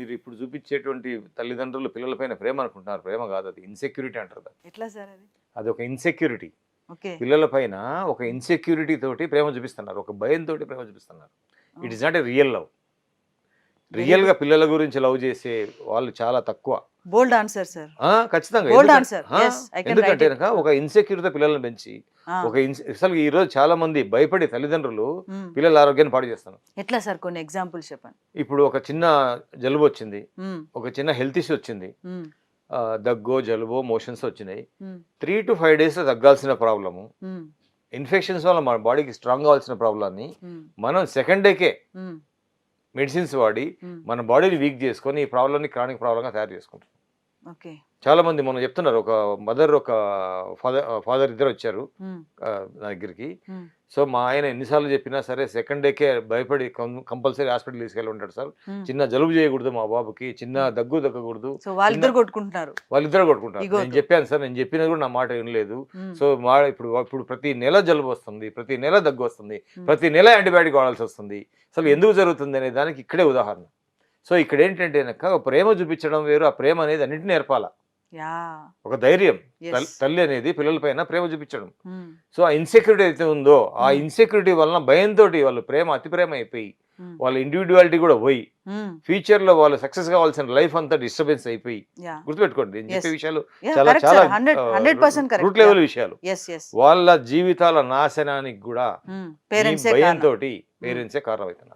మీరు ఇప్పుడు చూపించేటువంటి తల్లిదండ్రులు పిల్లలపైన ప్రేమ అనుకుంటున్నారు. ప్రేమ కాదు, అది ఇన్సెక్యూరిటీ అంటారు దాన్ని. ఎట్లా సార్ అది? అది ఒక ఇన్సెక్యూరిటీ. ఓకే. పిల్లలపైన ఒక ఇన్సెక్యూరిటీ తోటి ప్రేమ చూపిస్తున్నారు. ఒక భయంతోటి ప్రేమ చూపిస్తున్నారు. It is not a real love. రియల్గా పిల్లల గురించి లవ్ చేసే వాళ్ళు చాలా తక్కువ. బోల్డ్ ఆన్సర్ సార్. ఖచ్చితంగా. బోల్డ్ ఆన్సర్. ఎందుకంటే కనుక ఒక ఇన్సెక్యూరిటీ పిల్లల్ని పెంచి అసలు ఈ రోజు చాలా మంది భయపడి తల్లిదండ్రులు పిల్లల ఆరోగ్యాన్ని పాడు చేస్తున్నారు. ఎట్లా సార్, కొన్ని ఎగ్జాంపుల్స్ చెప్పండి. ఇప్పుడు ఒక చిన్న జలుబు వచ్చింది, ఒక చిన్న హెల్త్ ఇష్యూ వచ్చింది, దగ్గో జలుబో మోషన్స్ వచ్చినాయి. 3 to 5 days తగ్గాల్సిన ప్రాబ్లము, ఇన్ఫెక్షన్స్ వల్ల మన బాడీకి స్ట్రాంగ్ కావాల్సిన ప్రాబ్లమ్ని మనం సెకండ్ డేకే మెడిసిన్స్ వాడి మన బాడీని వీక్ చేసుకొని ఈ ప్రాబ్లమ్ని క్రానిక్ ప్రాబ్లంగా తయారు చేసుకుంటాం. ఓకే. చాలా మంది మనం చెప్తున్నారు, ఒక మదర్ ఒక ఫాదర్ ఇద్దరు వచ్చారు నా దగ్గరికి. సో మా ఆయన ఎన్నిసార్లు చెప్పినా సరే సెకండ్ డేకే భయపడి కంపల్సరీ హాస్పిటల్ తీసుకెళ్ళి ఉంటాడు సార్. చిన్న జలుబు చేయకూడదు మా బాబుకి, చిన్న దగ్గు తగ్గకూడదు, వాళ్ళిద్దరు కొట్టుకుంటున్నారు. నేను చెప్పాను సార్, నేను చెప్పినా కూడా నా మాట వినలేదు. సో ఇప్పుడు ప్రతి నెల జలుబు వస్తుంది, ప్రతి నెల దగ్గు వస్తుంది, ప్రతి నెల యాంటీబయాటిక్ వాడాల్సి వస్తుంది. అసలు ఎందుకు జరుగుతుంది అనే దానికి ఇక్కడే ఉదాహరణ. సో ఇక్కడ ఏంటంటే ప్రేమ చూపించడం వేరు, ఆ ప్రేమ అనేది అన్నింటినీ నేర్పాలా. ఒక ధైర్యం, తల్లి అనేది పిల్లల పైన ప్రేమ చూపించడం. సో ఆ ఇన్సెక్యూరిటీ అయితే ఉందో, ఆ ఇన్సెక్యూరిటీ వలన భయంతో వాళ్ళు అతి ప్రేమ అయిపోయి వాళ్ళ ఇండివిడ్యువాలిటీ కూడా పోయి ఫ్యూచర్ లో వాళ్ళు సక్సెస్ కావాల్సిన లైఫ్ అంతా డిస్టర్బెన్స్ అయిపోయి, గుర్తుపెట్టుకోండి నేను చెప్పే విషయాలు చాలా చాలా రూట్ లెవెల్ విషయాలు. వాళ్ళ జీవితాల నాశనానికి కూడా భయంతో పేరెంట్సే కారణం అవుతున్నారు.